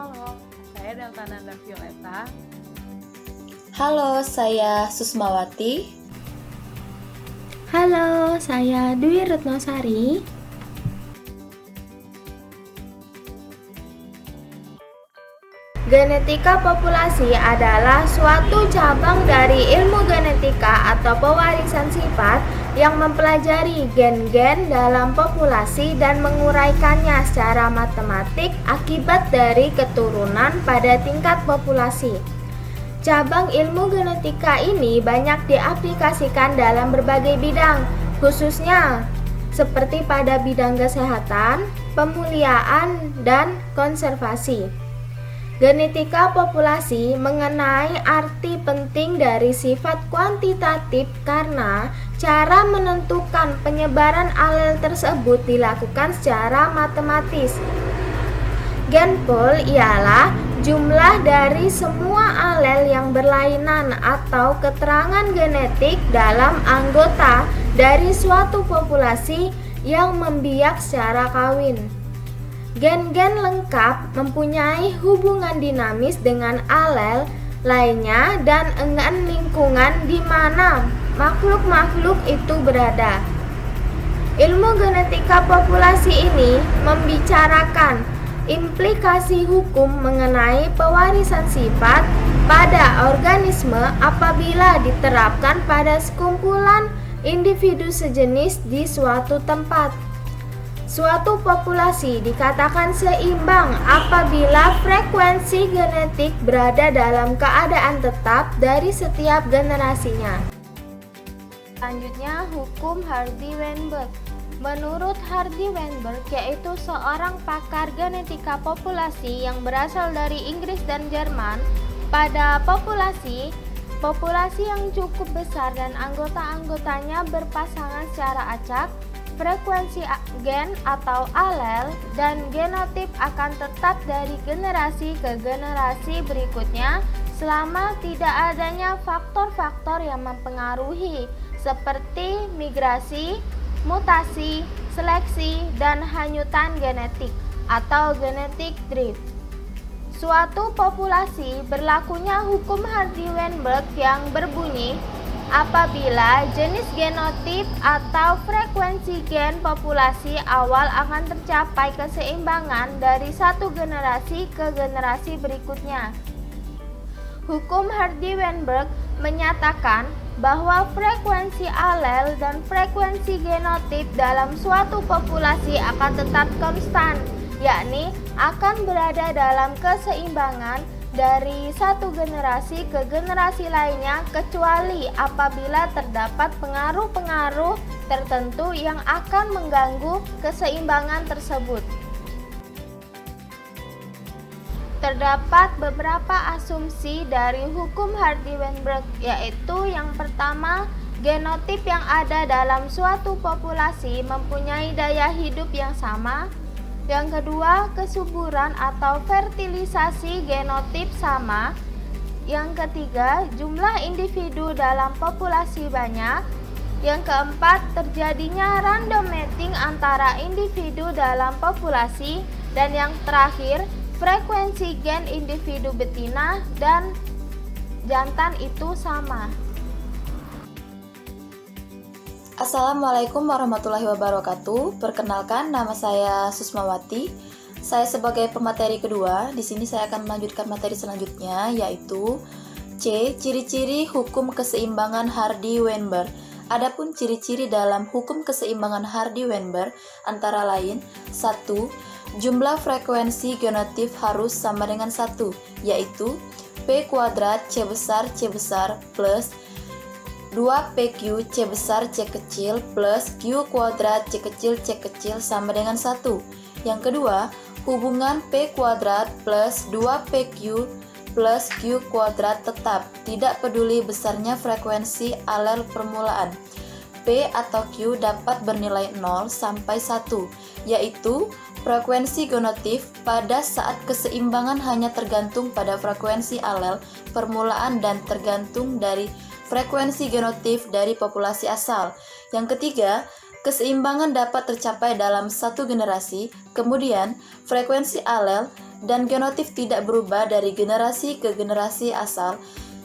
Halo, saya Deltananda Violeta. Halo, saya Susmawati. Halo, saya Dwi Retnosari. Genetika populasi adalah suatu cabang dari ilmu genetika atau pewarisan sifat yang mempelajari gen-gen dalam populasi dan menguraikannya secara matematik akibat dari keturunan pada tingkat populasi. Cabang ilmu genetika ini banyak diaplikasikan dalam berbagai bidang, khususnya seperti pada bidang kesehatan, pemuliaan, dan konservasi. Genetika populasi mengenai arti penting dari sifat kuantitatif karena cara menentukan penyebaran alel tersebut dilakukan secara matematis. Gen pool ialah jumlah dari semua alel yang berlainan atau keterangan genetik dalam anggota dari suatu populasi yang membiak secara kawin. Gen-gen lengkap mempunyai hubungan dinamis dengan alel lainnya dan dengan lingkungan di mana makhluk-makhluk itu berada. Ilmu genetika populasi ini membicarakan implikasi hukum mengenai pewarisan sifat pada organisme apabila diterapkan pada sekumpulan individu sejenis di suatu tempat. Suatu populasi dikatakan seimbang apabila frekuensi genetik berada dalam keadaan tetap dari setiap generasinya. Selanjutnya, hukum Hardy-Weinberg. Menurut Hardy-Weinberg, yaitu seorang pakar genetika populasi yang berasal dari Inggris dan Jerman, pada populasi yang cukup besar dan anggota-anggotanya berpasangan secara acak, frekuensi gen atau alel dan genotip akan tetap dari generasi ke generasi berikutnya selama tidak adanya faktor-faktor yang mempengaruhi seperti migrasi, mutasi, seleksi, dan hanyutan genetik atau genetic drift. Suatu populasi berlakunya hukum Hardy-Weinberg yang berbunyi apabila jenis genotip atau frekuensi gen populasi awal akan tercapai keseimbangan dari satu generasi ke generasi berikutnya. Hukum Hardy-Weinberg menyatakan bahwa frekuensi alel dan frekuensi genotip dalam suatu populasi akan tetap konstan, yakni akan berada dalam keseimbangan dari satu generasi ke generasi lainnya kecuali apabila terdapat pengaruh-pengaruh tertentu yang akan mengganggu keseimbangan tersebut. Terdapat beberapa asumsi dari hukum Hardy-Weinberg, yaitu yang pertama, genotip yang ada dalam suatu populasi mempunyai daya hidup yang sama. Yang kedua, kesuburan atau fertilisasi genotip sama. Yang ketiga, jumlah individu dalam populasi banyak. Yang keempat, terjadinya random mating antara individu dalam populasi. Dan yang terakhir, frekuensi gen individu betina dan jantan itu sama. Assalamualaikum warahmatullahi wabarakatuh. Perkenalkan, nama saya Susmawati. Saya sebagai pemateri kedua. Di sini saya akan melanjutkan materi selanjutnya, yaitu C. Ciri-ciri hukum keseimbangan Hardy-Weinberg. Adapun ciri-ciri dalam hukum keseimbangan Hardy-Weinberg antara lain: 1. Jumlah frekuensi genotip harus sama dengan 1, yaitu P kuadrat C besar plus 2PQ C besar C kecil plus Q kuadrat C kecil sama dengan 1. Yang kedua, hubungan P kuadrat plus 2PQ plus Q kuadrat tetap, tidak peduli besarnya frekuensi alel permulaan. P atau Q dapat bernilai 0 sampai 1, yaitu frekuensi genotip pada saat keseimbangan hanya tergantung pada frekuensi alel permulaan dan tergantung dari frekuensi genotip dari populasi asal. Yang ketiga, keseimbangan dapat tercapai dalam satu generasi, kemudian frekuensi alel dan genotip tidak berubah dari generasi ke generasi asal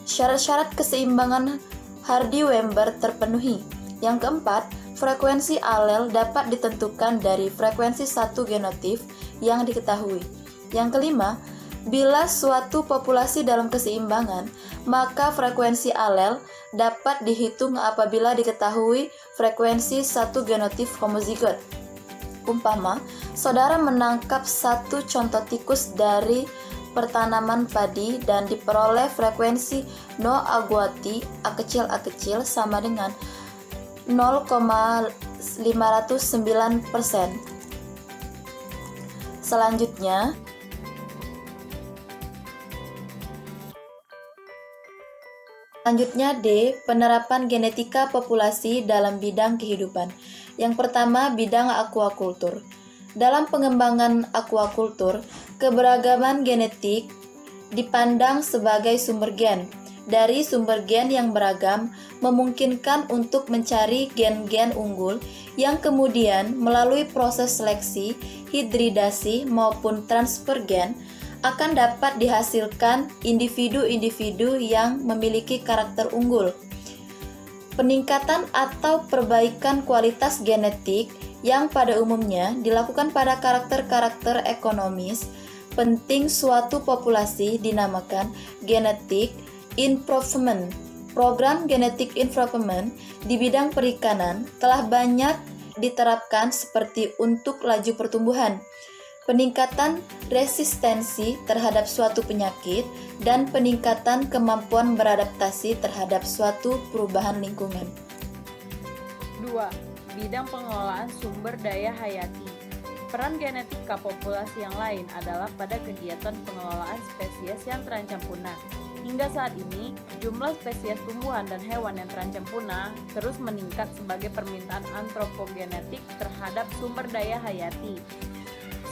syarat-syarat keseimbangan Hardy-Weinberg terpenuhi. Yang keempat, frekuensi alel dapat ditentukan dari frekuensi satu genotip yang diketahui. Yang kelima, bila suatu populasi dalam keseimbangan, maka frekuensi alel dapat dihitung apabila diketahui frekuensi satu genotip homozigot. Umpama, saudara menangkap satu contoh tikus dari pertanaman padi dan diperoleh frekuensi No aguati A kecil sama dengan 0,509%. Selanjutnya, D. Penerapan genetika populasi dalam bidang kehidupan. Yang pertama, bidang aquakultur. Dalam pengembangan aquakultur, keberagaman genetik dipandang sebagai sumber gen. Dari sumber gen yang beragam, memungkinkan untuk mencari gen-gen unggul yang kemudian melalui proses seleksi, hibridasi maupun transfer gen akan dapat dihasilkan individu-individu yang memiliki karakter unggul. Peningkatan atau perbaikan kualitas genetik yang pada umumnya dilakukan pada karakter-karakter ekonomis penting suatu populasi dinamakan genetic improvement. Program genetic improvement di bidang perikanan telah banyak diterapkan seperti untuk laju pertumbuhan, peningkatan resistensi terhadap suatu penyakit, dan peningkatan kemampuan beradaptasi terhadap suatu perubahan lingkungan. 2. Bidang pengelolaan sumber daya hayati. Peran genetika populasi yang lain adalah pada kegiatan pengelolaan spesies yang terancam punah. Hingga saat ini, jumlah spesies tumbuhan dan hewan yang terancam punah terus meningkat sebagai permintaan antropogenetik terhadap sumber daya hayati.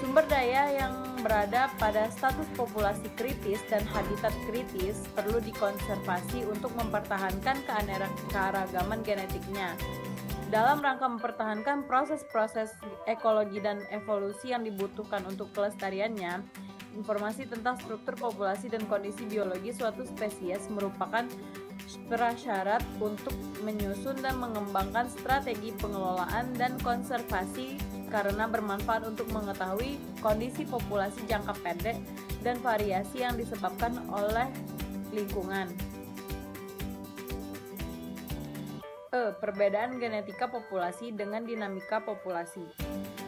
Sumber daya yang berada pada status populasi kritis dan habitat kritis perlu dikonservasi untuk mempertahankan keanekaragaman genetiknya. Dalam rangka mempertahankan proses-proses ekologi dan evolusi yang dibutuhkan untuk kelestariannya, informasi tentang struktur populasi dan kondisi biologi suatu spesies merupakan prasyarat untuk menyusun dan mengembangkan strategi pengelolaan dan konservasi karena bermanfaat untuk mengetahui kondisi populasi jangka pendek dan variasi yang disebabkan oleh lingkungan. Perbedaan genetika populasi dengan dinamika populasi.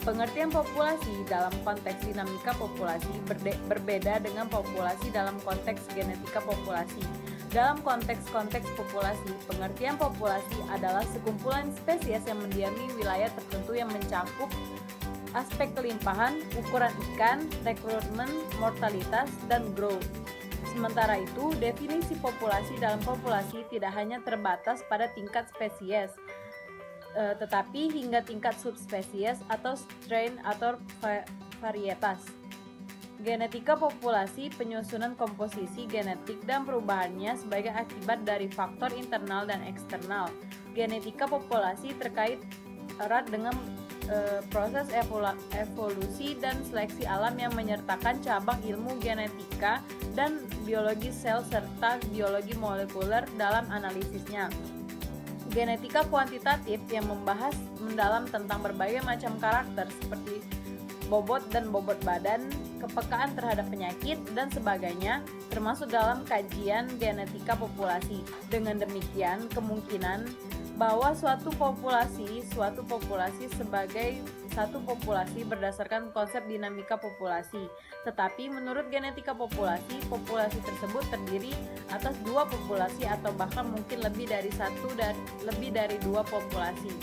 Pengertian populasi dalam konteks dinamika populasi berbeda dengan populasi dalam konteks genetika populasi. Dalam konteks populasi, pengertian populasi adalah sekumpulan spesies yang mendiami wilayah tertentu yang mencakup aspek kelimpahan, ukuran ikan, rekrutmen, mortalitas, dan growth. Sementara itu, definisi populasi dalam populasi tidak hanya terbatas pada tingkat spesies, tetapi hingga tingkat subspesies atau strain atau varietas. Genetika populasi, penyusunan komposisi genetik dan perubahannya sebagai akibat dari faktor internal dan eksternal. Genetika populasi terkait erat dengan proses evolusi dan seleksi alam yang menyertakan cabang ilmu genetika dan biologi sel serta biologi molekuler dalam analisisnya. Genetika kuantitatif yang membahas mendalam tentang berbagai macam karakter seperti bobot dan bobot badan, kepekaan terhadap penyakit, dan sebagainya, termasuk dalam kajian genetika populasi. Dengan demikian, kemungkinan bahwa suatu populasi sebagai satu populasi berdasarkan konsep dinamika populasi. Tetapi menurut genetika populasi tersebut terdiri atas dua populasi atau bahkan mungkin lebih dari dua populasi.